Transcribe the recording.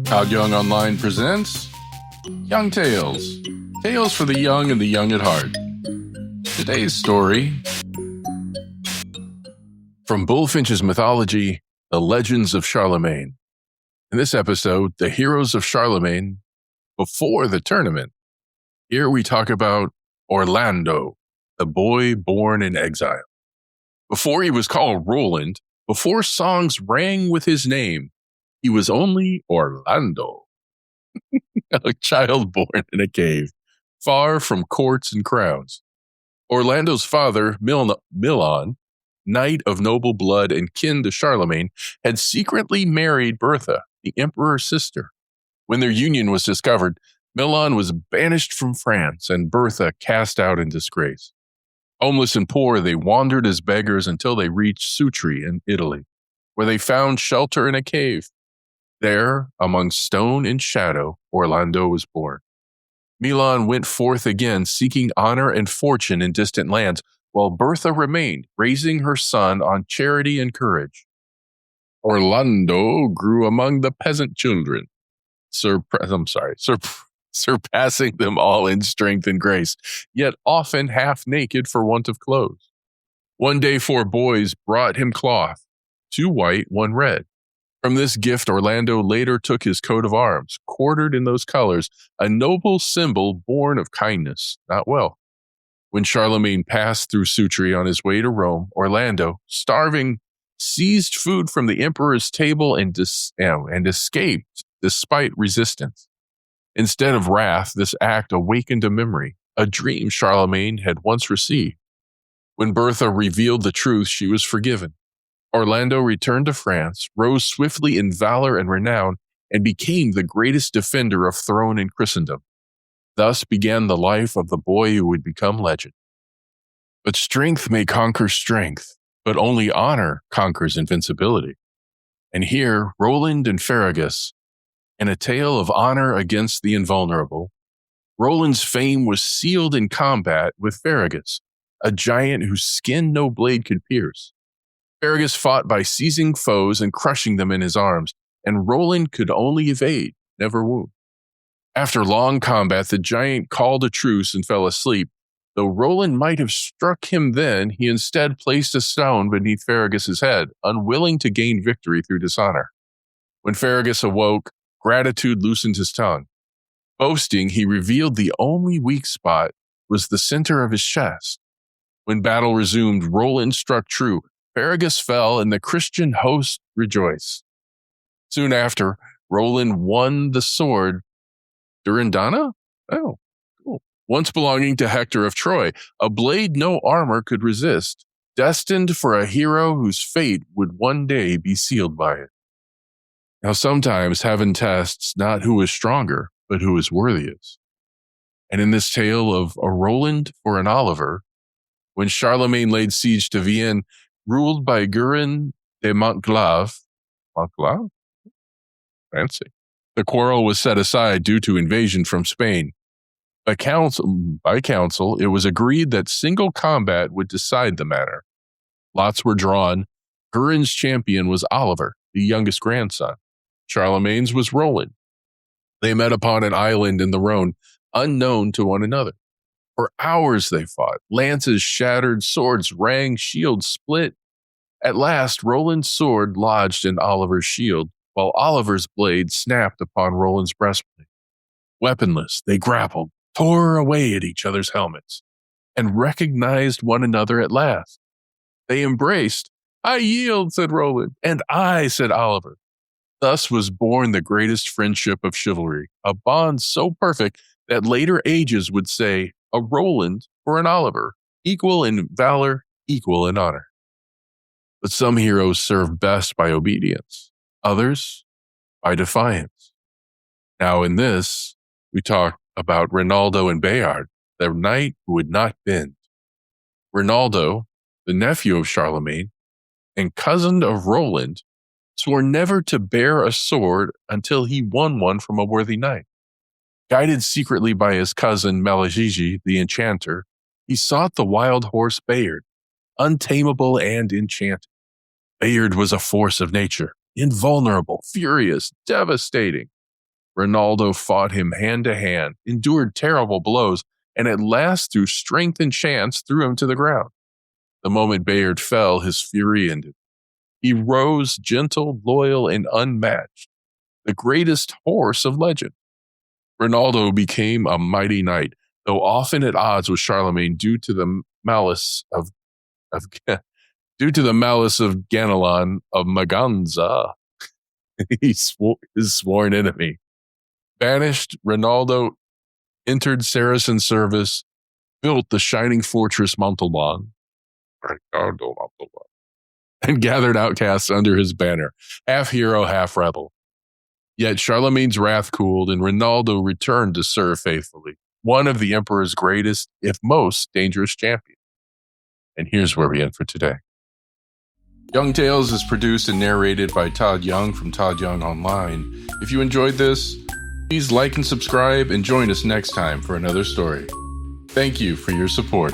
ToddYoungONLINE presents Young Tales. Tales for the young and the young at heart. Today's story from Bulfinch's Mythology, The Legends of Charlemagne. In this episode, the heroes of Charlemagne before the tournament. Here we talk about Orlando, the boy born in exile. Before he was called Roland, before songs rang with his name, he was only Orlando, a child born in a cave, far from courts and crowns. Orlando's father, Milon, knight of noble blood and kin to Charlemagne, had secretly married Bertha, the emperor's sister. When their union was discovered, Milon was banished from France and Bertha cast out in disgrace. Homeless and poor, they wandered as beggars until they reached Sutri in Italy, where they found shelter in a cave. There, among stone and shadow, Orlando was born. Milon went forth again, seeking honor and fortune in distant lands, while Bertha remained, raising her son on charity and courage. Orlando grew among the peasant children, surpassing them all in strength and grace, yet often half naked for want of clothes. One day 4 boys brought him cloth, 2 white, 1 red. From this gift, Orlando later took his coat of arms, quartered in those colors, a noble symbol born of kindness, not wealth. When Charlemagne passed through Sutri on his way to Rome, Orlando, starving, seized food from the emperor's table and escaped despite resistance. Instead of wrath, this act awakened a memory, a dream Charlemagne had once received. When Bertha revealed the truth, she was forgiven. Orlando returned to France, rose swiftly in valor and renown, and became the greatest defender of throne in Christendom. Thus began the life of the boy who would become legend. But strength may conquer strength, but only honor conquers invincibility. And here, Roland and Ferragus, in a tale of honor against the invulnerable. Roland's fame was sealed in combat with Ferragus, a giant whose skin no blade could pierce. Ferragus fought by seizing foes and crushing them in his arms, and Roland could only evade, never wound. After long combat, the giant called a truce and fell asleep. Though Roland might have struck him then, he instead placed a stone beneath Ferragus's head, unwilling to gain victory through dishonor. When Ferragus awoke, gratitude loosened his tongue. Boasting, he revealed the only weak spot was the center of his chest. When battle resumed, Roland struck true. Ferragus fell, and the Christian host rejoiced. Soon after, Roland won the sword Durindana? Oh, cool. Once belonging to Hector of Troy, a blade no armor could resist, destined for a hero whose fate would one day be sealed by it. Now, sometimes heaven tests not who is stronger, but who is worthiest. And in this tale of a Roland for an Oliver, when Charlemagne laid siege to Vienne, ruled by Guerin de Montglave, fancy. The quarrel was set aside due to invasion from Spain. By council, it was agreed that single combat would decide the matter. Lots were drawn. Guerin's champion was Oliver, the youngest grandson. Charlemagne's was Roland. They met upon an island in the Rhone, unknown to one another. For hours they fought. Lances shattered, swords rang, shields split. At last, Roland's sword lodged in Oliver's shield, while Oliver's blade snapped upon Roland's breastplate. Weaponless, they grappled, tore away at each other's helmets, and recognized one another at last. They embraced. "I yield," said Roland. "And I," said Oliver. Thus was born the greatest friendship of chivalry, a bond so perfect that later ages would say, a Roland for an Oliver, equal in valor, equal in honor. But some heroes serve best by obedience, others by defiance. Now in this, we talk about Rinaldo and Bayard, the knight who would not bend. Rinaldo, the nephew of Charlemagne and cousin of Roland, swore never to bear a sword until he won one from a worthy knight. Guided secretly by his cousin Mythology, the enchanter, he sought the wild horse Bayard, untamable and enchanted. Bayard was a force of nature, invulnerable, furious, devastating. Rinaldo fought him hand to hand, endured terrible blows, and at last, through strength and chance, threw him to the ground. The moment Bayard fell, his fury ended. He rose gentle, loyal, and unmatched, the greatest horse of legend. Rinaldo became a mighty knight, though often at odds with Charlemagne due to the malice of Ganelon of Maganza, his sworn enemy. Banished, Rinaldo entered Saracen service, built the shining fortress Montalban, and gathered outcasts under his banner, half hero, half rebel. Yet Charlemagne's wrath cooled, and Rinaldo returned to serve faithfully, one of the emperor's greatest, if most, dangerous champions. And here's where we end for today. Young Tales is produced and narrated by Todd Young from Todd Young Online. If you enjoyed this, please like and subscribe and join us next time for another story. Thank you for your support.